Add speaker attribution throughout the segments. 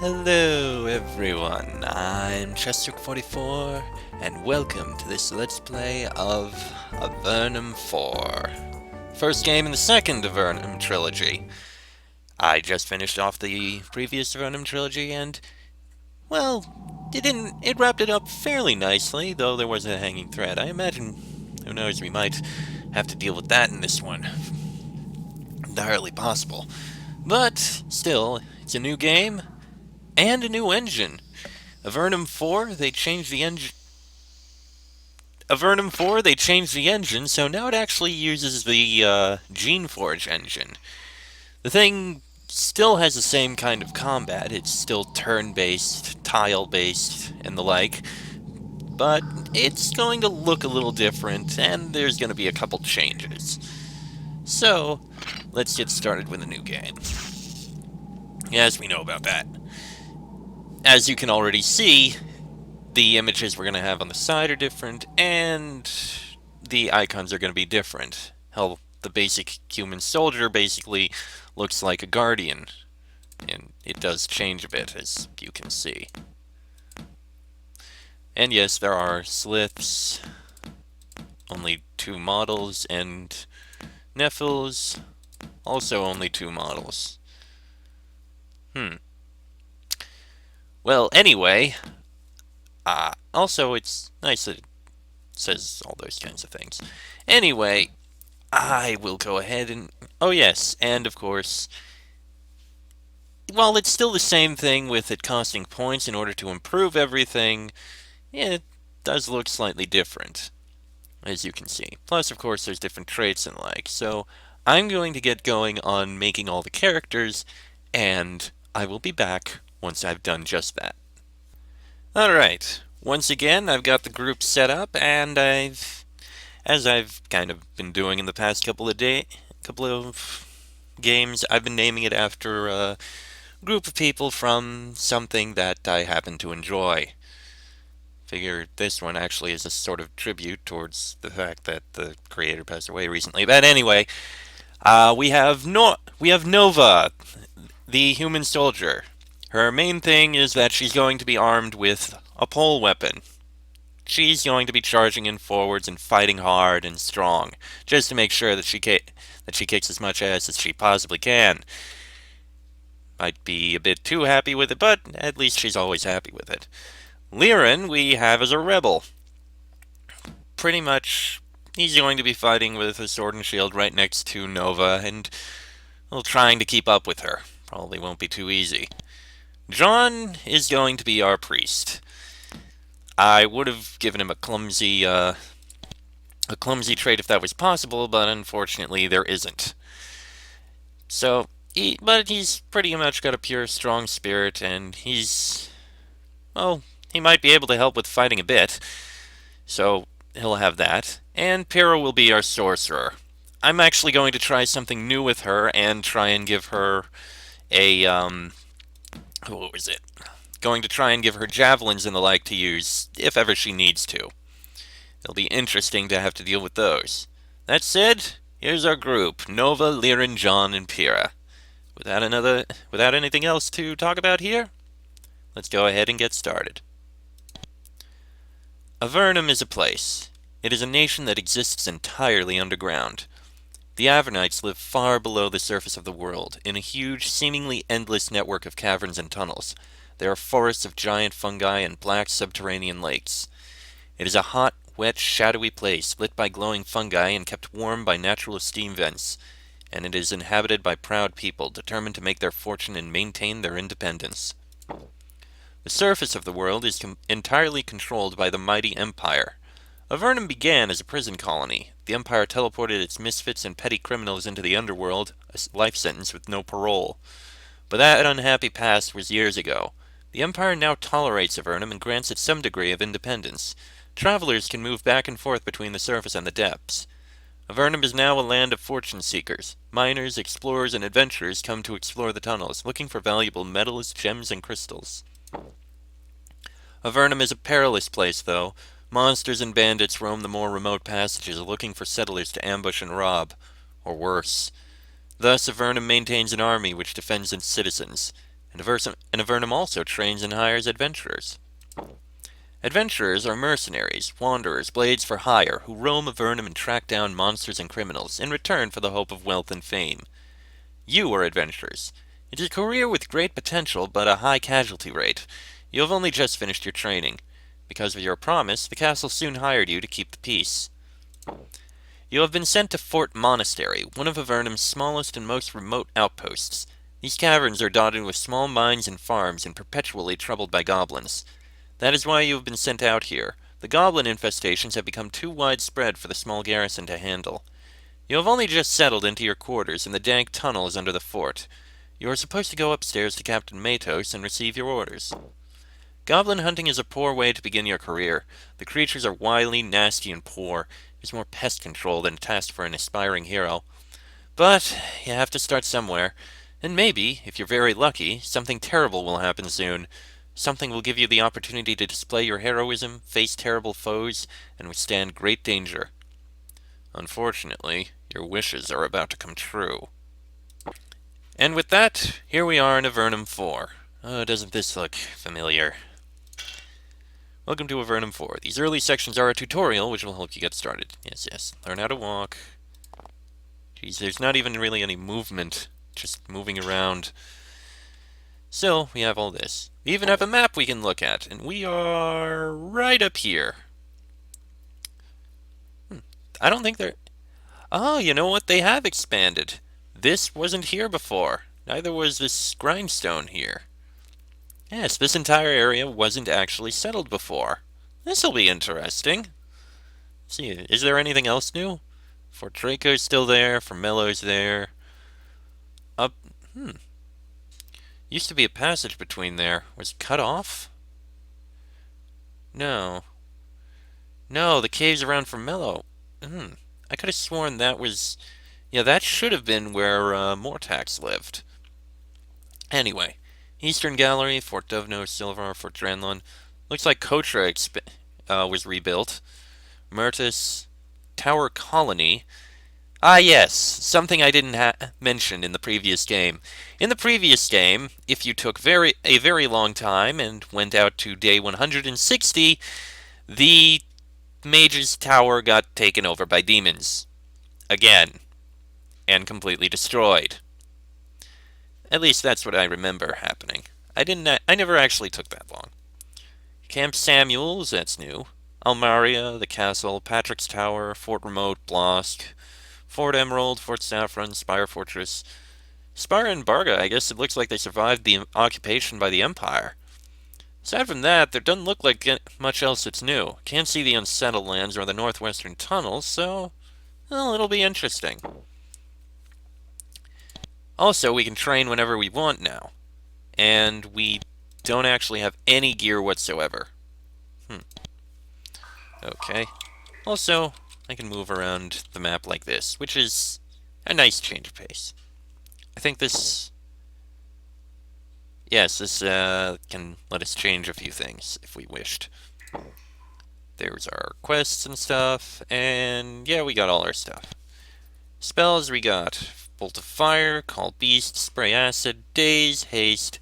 Speaker 1: Hello everyone, I'm Chester44, and welcome to this Let's Play of Avernum 4. First game in the second Avernum trilogy. I just finished off the previous Avernum trilogy and, well, it wrapped it up fairly nicely, though there was a hanging thread. I imagine, who knows, we might have to deal with that in this one. Entirely possible. But, still, it's a new game, and a new engine. Avernum 4, they changed the engine. Avernum 4, they changed the engine, so now it actually uses the GeneForge engine. The thing still has the same kind of combat. It's still turn-based, tile-based, and the like, but it's going to look a little different, and there's going to be a couple changes. So, let's get started with a new game. Yes, we know about that. As you can already see, the images we're going to have on the side are different, and the icons are going to be different. Hell, the basic human soldier basically looks like a guardian, and it does change a bit, as you can see. And yes, there are Sliths, only 2 models, and Nephils, also only 2 models. Well, anyway, also it's nice that it says all those kinds of things. Anyway, I will go ahead and... Oh yes, and of course, while it's still the same thing with it costing points in order to improve everything, it does look slightly different, as you can see. Plus, of course, there's different traits and like, so I'm going to get going on making all the characters, and I will be back once I've done just that. Alright, once again, I've got the group set up, and as I've kind of been doing in the past couple of games, I've been naming it after a group of people from something that I happen to enjoy. Figure this one actually is a sort of tribute towards the fact that the creator passed away recently. But anyway, we have Nova, the human soldier. Her main thing is that she's going to be armed with a pole weapon. She's going to be charging in forwards and fighting hard and strong, just to make sure that she kicks as much ass as she possibly can. Might be a bit too happy with it, but at least she's always happy with it. Liren we have as a rebel. Pretty much, he's going to be fighting with a sword and shield right next to Nova, and trying to keep up with her. Probably won't be too easy. John is going to be our priest. I would have given him a clumsy trait if that was possible, but unfortunately there isn't. So, but he's pretty much got a pure, strong spirit, and he might be able to help with fighting a bit. So, he'll have that. And Pyrrha will be our sorcerer. I'm actually going to try something new with her, and try and give her a, what was it? Going to try and give her javelins and the like to use, if ever she needs to. It'll be interesting to have to deal with those. That said, here's our group: Nova, Liren, John, and Pyrrha. Without anything else to talk about here, let's go ahead and get started. Avernum is a place. It is a nation that exists entirely underground. The Avernites live far below the surface of the world, in a huge, seemingly endless network of caverns and tunnels. There are forests of giant fungi and black subterranean lakes. It is a hot, wet, shadowy place lit by glowing fungi and kept warm by natural steam vents, and it is inhabited by proud people determined to make their fortune and maintain their independence. The surface of the world is entirely controlled by the mighty Empire. Avernum began as a prison colony. The Empire teleported its misfits and petty criminals into the underworld, a life sentence with no parole. But that unhappy past was years ago. The Empire now tolerates Avernum and grants it some degree of independence. Travelers can move back and forth between the surface and the depths. Avernum is now a land of fortune seekers. Miners, explorers, and adventurers come to explore the tunnels, looking for valuable metals, gems, and crystals. Avernum is a perilous place, though. Monsters and bandits roam the more remote passages, looking for settlers to ambush and rob, or worse. Thus, Avernum maintains an army which defends its citizens. And Avernum also trains and hires adventurers. Adventurers are mercenaries, wanderers, blades for hire, who roam Avernum and track down monsters and criminals in return for the hope of wealth and fame. You are adventurers. It is a career with great potential, but a high casualty rate. You have only just finished your training. Because of your promise, the castle soon hired you to keep the peace. You have been sent to Fort Monastery, one of Avernum's smallest and most remote outposts. These caverns are dotted with small mines and farms and perpetually troubled by goblins. That is why you have been sent out here. The goblin infestations have become too widespread for the small garrison to handle. You have only just settled into your quarters in the dank tunnels under the fort. You are supposed to go upstairs to Captain Matos and receive your orders. Goblin hunting is a poor way to begin your career. The creatures are wily, nasty, and poor. It is more pest control than a task for an aspiring hero. But you have to start somewhere. And maybe, if you're very lucky, something terrible will happen soon. Something will give you the opportunity to display your heroism, face terrible foes, and withstand great danger. Unfortunately, your wishes are about to come true. And with that, here we are in Avernum 4. Oh, doesn't this look familiar? Welcome to Avernum 4. These early sections are a tutorial which will help you get started. Yes, yes. Learn how to walk. Geez, there's not even really any movement. Just moving around. So, we have all this. We even have a map we can look at, and we are right up here. I don't think they're... Oh, you know what? They have expanded. This wasn't here before. Neither was this grindstone here. Yes, this entire area wasn't actually settled before. This'll be interesting. Let's see, is there anything else new? Fort Draco's still there, Formello's there. Up, Used to be a passage between there. Was it cut off? No. No, the caves around Formello. I could have sworn that was... Yeah, that should have been where Mortax lived. Anyway, Eastern Gallery, Fort Dovno, Silvar, Fort Dranlon. Looks like Kotra was rebuilt. Myrtis, Tower Colony. Ah, yes, something I didn't mention in the previous game. In the previous game, if you took a very long time and went out to day 160, the Mage's Tower got taken over by demons. Again. And completely destroyed. At least that's what I remember happening. I never actually took that long. Camp Samuels, that's new. Almaria, the castle, Patrick's Tower, Fort Remote, Blosk, Fort Emerald, Fort Saffron, Spire Fortress. Spire and Barga, I guess it looks like they survived the occupation by the Empire. Aside from that, there doesn't look like much else that's new. Can't see the unsettled lands or the northwestern tunnels, so... well, it'll be interesting. Also, we can train whenever we want now. And we don't actually have any gear whatsoever. Okay. Also, I can move around the map like this, which is a nice change of pace. I think this... yes, this can let us change a few things if we wished. There's our quests and stuff, and yeah, we got all our stuff. Spells we got Bolt of Fire, Call Beast, Spray Acid, Daze, Haste,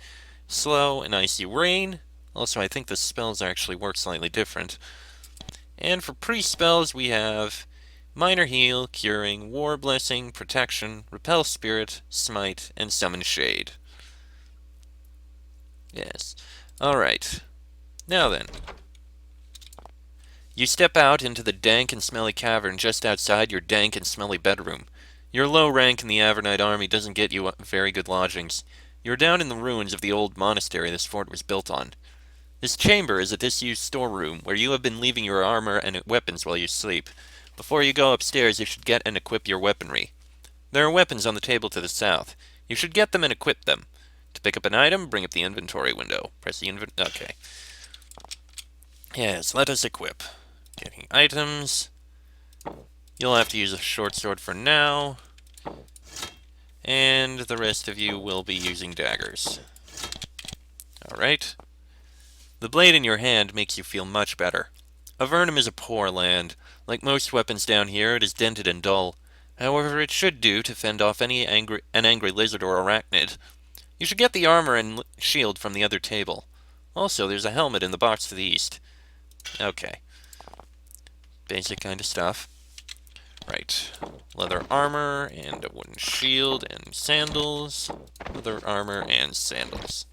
Speaker 1: Slow, and Icy Rain. Also, I think the spells actually work slightly different. And for pre-spells, we have Minor Heal, Curing, War Blessing, Protection, Repel Spirit, Smite, and Summon Shade. Yes. Alright. Now then. You step out into the dank and smelly cavern just outside your dank and smelly bedroom. Your low rank in the Avernite army doesn't get you very good lodgings. You're down in the ruins of the old monastery this fort was built on. This chamber is a disused storeroom where you have been leaving your armor and weapons while you sleep. Before you go upstairs, you should get and equip your weaponry. There are weapons on the table to the south. You should get them and equip them. To pick up an item, bring up the inventory window. Press the okay. Yes, let us equip. Getting items. You'll have to use a short sword for now. And the rest of you will be using daggers. Alright. The blade in your hand makes you feel much better. Avernum is a poor land. Like most weapons down here, it is dented and dull. However, it should do to fend off an angry lizard or arachnid. You should get the armor and shield from the other table. Also, there's a helmet in the box to the east. Okay. Basic kind of stuff. Right. Leather armor and a wooden shield and sandals. Leather armor and sandals.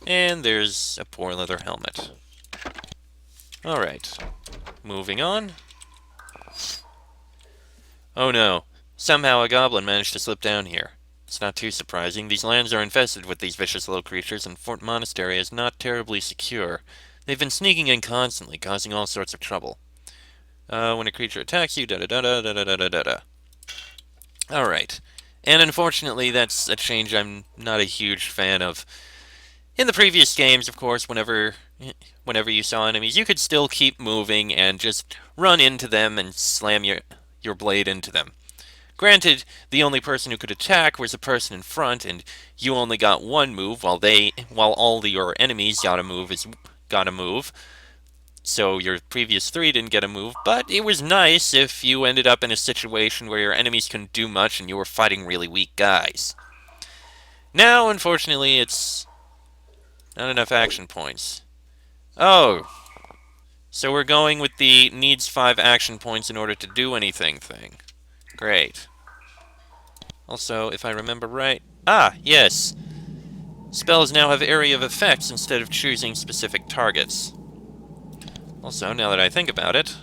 Speaker 1: And there's a poor leather helmet. Alright. Moving on. Oh no. Somehow a goblin managed to slip down here. It's not too surprising. These lands are infested with these vicious little creatures, and Fort Monastery is not terribly secure. They've been sneaking in constantly, causing all sorts of trouble. When a creature attacks you, da-da-da-da-da-da-da-da-da. Alright. And unfortunately, that's a change I'm not a huge fan of. In the previous games, of course, whenever you saw enemies, you could still keep moving and just run into them and slam your blade into them. Granted, the only person who could attack was the person in front, and you only got one move, while all your enemies got a move. So your previous three didn't get a move, but it was nice if you ended up in a situation where your enemies couldn't do much and you were fighting really weak guys. Now, unfortunately, it's not enough action points. Oh, so we're going with the needs 5 action points in order to do anything thing. Great. Also, if I remember right... Ah, yes! Spells now have area of effects instead of choosing specific targets. Also, now that I think about it...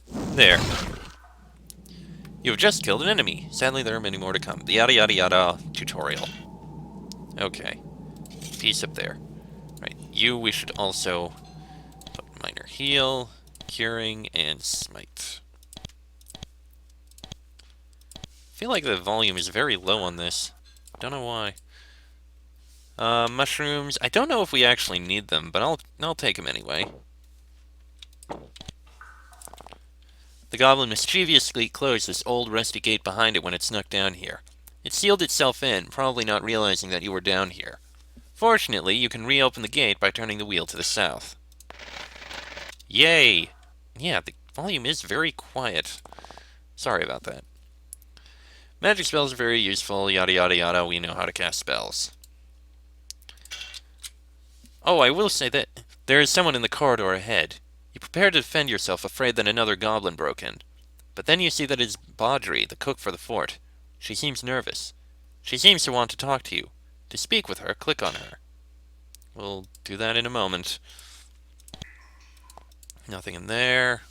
Speaker 1: There. You have just killed an enemy. Sadly, there are many more to come. The yada yada yada tutorial. Okay. Peace up there. Right, you we should also put minor heal, curing, and smite. I feel like the volume is very low on this. Don't know why. Mushrooms. I don't know if we actually need them, but I'll take them anyway. The goblin mischievously closed this old rusty gate behind it when it snuck down here. It sealed itself in, probably not realizing that you were down here. Fortunately, you can reopen the gate by turning the wheel to the south. Yay! Yeah, the volume is very quiet. Sorry about that. Magic spells are very useful, yada yada yada, we know how to cast spells. Oh, I will say that there is someone in the corridor ahead. You prepare to defend yourself, afraid that another goblin broke in. But then you see that it's Baudry, the cook for the fort. She seems nervous. She seems to want to talk to you. To speak with her, click on her. We'll do that in a moment. Nothing in there.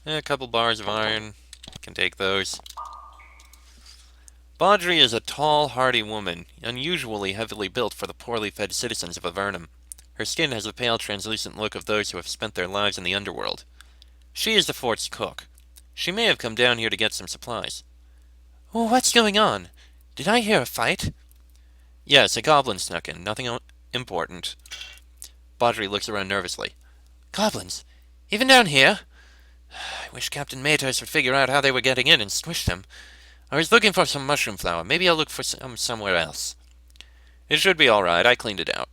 Speaker 1: A couple bars of iron. Can take those. Baudry is a tall, hardy woman, unusually heavily built for the poorly fed citizens of Avernum. Her skin has the pale, translucent look of those who have spent their lives in the underworld. She is the fort's cook. She may have come down here to get some supplies. Oh, what's going on? Did I hear a fight? Yes, a goblin snuck in. Nothing important. Baudry looks around nervously. Goblins? Even down here? I wish Captain Matos would figure out how they were getting in and squish them. I was looking for some mushroom flour. Maybe I'll look for some somewhere else. It should be all right. I cleaned it out.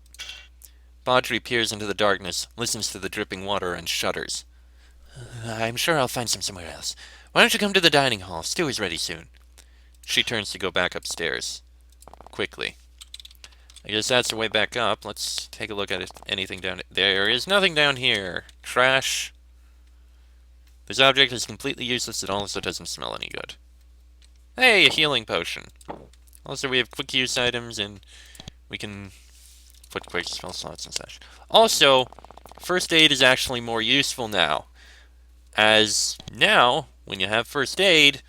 Speaker 1: Baudry peers into the darkness, listens to the dripping water, and shudders. I'm sure I'll find some somewhere else. Why don't you come to the dining hall? Stew is ready soon. She turns to go back upstairs. Quickly. I guess that's the way back up. Let's take a look at it. Anything down there is nothing down here. Trash. This object is completely useless. It also doesn't smell any good. Hey, a healing potion. Also, we have quick use items, and we can put quick spell slots and such. Also, first aid is actually more useful now. As now, when you have first aid,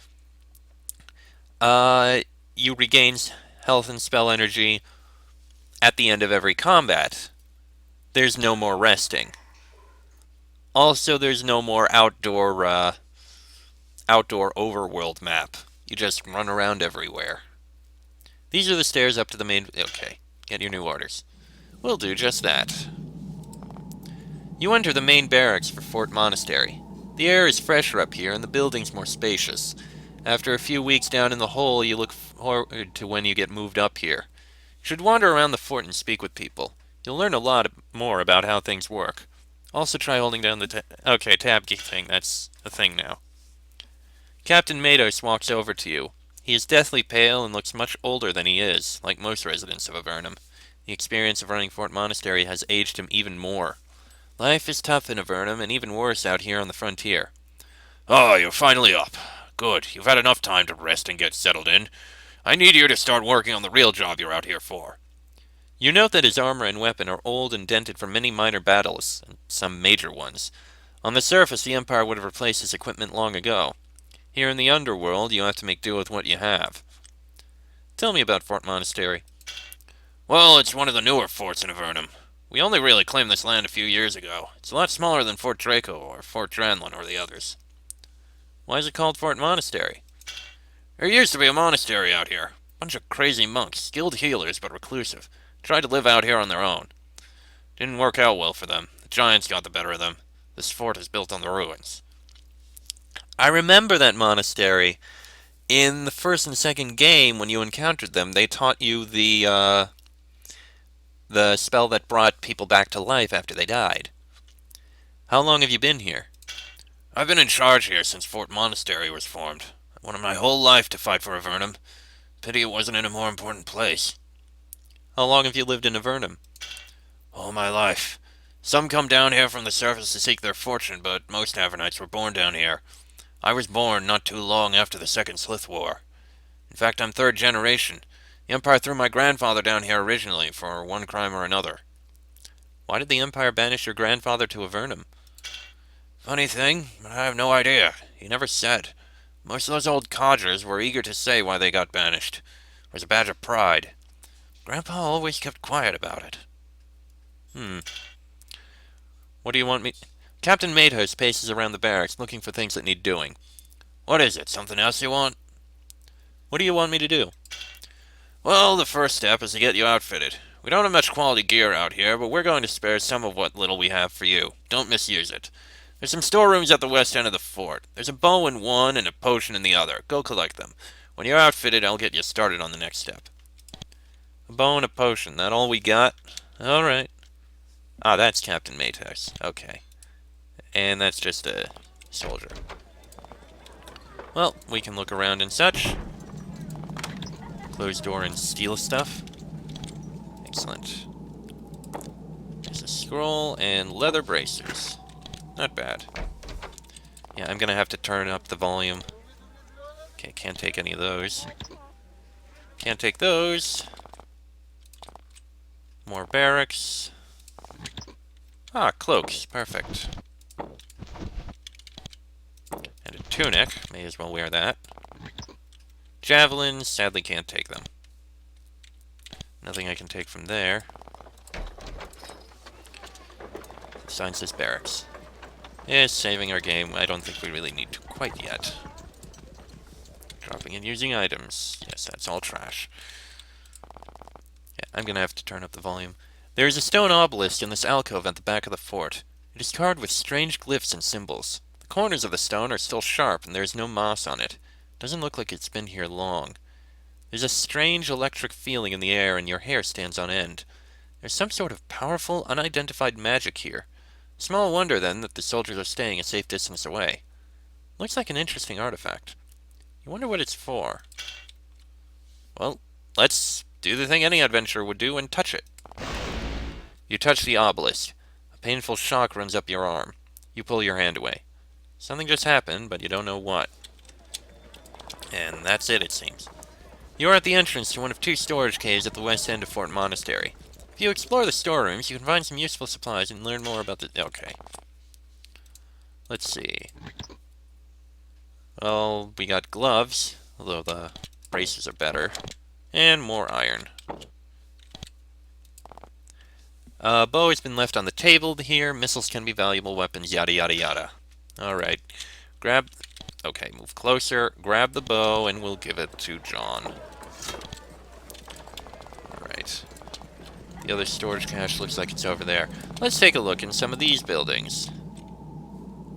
Speaker 1: you regain health and spell energy at the end of every combat. There's no more resting. Also, there's no more outdoor overworld map. You just run around everywhere. These are the stairs up to the main... Okay, get your new orders. We'll do just that. You enter the main barracks for Fort Monastery. The air is fresher up here and the building's more spacious. After a few weeks down in the hole, you look forward to when you get moved up here. You should wander around the fort and speak with people. You'll learn a lot more about how things work. Also try holding down the tab key thing. That's a thing now. Captain Matos walks over to you. He is deathly pale and looks much older than he is, like most residents of Avernum. The experience of running Fort Monastery has aged him even more. Life is tough in Avernum, and even worse out here on the frontier.
Speaker 2: Oh, you're finally up. Good. You've had enough time to rest and get settled in. I need you to start working on the real job you're out here for.
Speaker 1: You note that his armor and weapon are old and dented from many minor battles, and some major ones. On the surface, the Empire would have replaced his equipment long ago. Here in the underworld, you have to make do with what you have. Tell me about Fort Monastery.
Speaker 2: Well, it's one of the newer forts in Avernum. We only really claimed this land a few years ago. It's a lot smaller than Fort Draco or Fort Dranlin or the others.
Speaker 1: Why is it called Fort Monastery?
Speaker 2: There used to be a monastery out here. Bunch of crazy monks, skilled healers but reclusive. Tried to live out here on their own. Didn't work out well for them. The giants got the better of them. This fort is built on the ruins.
Speaker 1: I remember that monastery. In the first and second game, when you encountered them, they taught you the spell that brought people back to life after they died. How long have you been here?
Speaker 2: I've been in charge here since Fort Monastery was formed. I wanted my whole life to fight for Avernum. Pity it wasn't in a more important place.
Speaker 1: How long have you lived in Avernum?
Speaker 2: All my life. Some come down here from the surface to seek their fortune, but most Avernites were born down here. I was born not too long after the Second Slith War. In fact, I'm third generation. The Empire threw my grandfather down here originally for one crime or another.
Speaker 1: Why did the Empire banish your grandfather to Avernum?
Speaker 2: Funny thing, but I have no idea. He never said. Most of those old codgers were eager to say why they got banished. It was a badge of pride. Grandpa always kept quiet about it.
Speaker 1: What do you want me... Captain Matos paces around the barracks looking for things that need doing.
Speaker 2: What is it? Something else you want?
Speaker 1: What do you want me to do?
Speaker 2: Well, the first step is to get you outfitted. We don't have much quality gear out here, but we're going to spare some of what little we have for you. Don't misuse it. There's some storerooms at the west end of the fort. There's a bow in one and a potion in the other. Go collect them. When you're outfitted, I'll get you started on the next step.
Speaker 1: A bow and a potion. That all we got? Alright. Ah, that's Captain Matos. Okay. And that's just a soldier. Well, we can look around and such. Closed door and steal stuff. Excellent. There's a scroll and leather bracers. Not bad. Yeah, I'm gonna have to turn up the volume. Okay, can't take any of those. Can't take those. More barracks. Ah, cloaks. Perfect. And a tunic. May as well wear that. Javelins. Sadly can't take them. Nothing I can take from there. Sign says barracks. Yes, saving our game. I don't think we really need to quite yet. Dropping and using items. Yes, that's all trash. Yeah, I'm gonna have to turn up the volume. There is a stone obelisk in this alcove at the back of the fort. It is carved with strange glyphs and symbols. The corners of the stone are still sharp, and there is no moss on it. Doesn't look like it's been here long. There's a strange electric feeling in the air, and your hair stands on end. There's some sort of powerful, unidentified magic here. Small wonder, then, that the soldiers are staying a safe distance away. Looks like an interesting artifact. You wonder what it's for. Well, let's do the thing any adventurer would do and touch it. You touch the obelisk. A painful shock runs up your arm. You pull your hand away. Something just happened, but you don't know what. And that's it seems. You are at the entrance to one of two storage caves at the west end of Fort Monastery. If you explore the storerooms, you can find some useful supplies and learn more about the... Okay. Let's see. Well, we got gloves, although the braces are better. And more iron. Bow has been left on the table here. Missiles can be valuable weapons, yada yada yada. Alright. Grab... Okay, move closer. Grab the bow, and we'll give it to John. Alright. The other storage cache looks like it's over there. Let's take a look in some of these buildings.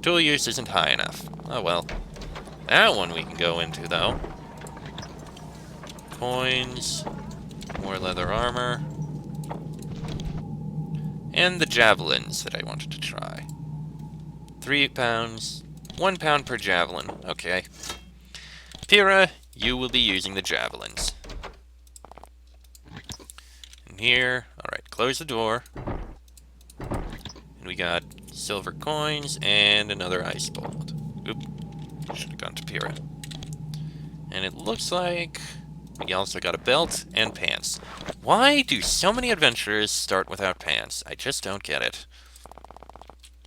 Speaker 1: Tool use isn't high enough. Oh well. That one we can go into, though. Coins. More leather armor. And the javelins that I wanted to try. 3 pounds. 1 pound per javelin. Okay. Pyrrha, you will be using the javelins. And here, alright, close the door. And we got silver coins and another ice bolt. Oop, should have gone to Pyrrha. And it looks like we also got a belt and pants. Why do so many adventurers start without pants? I just don't get it.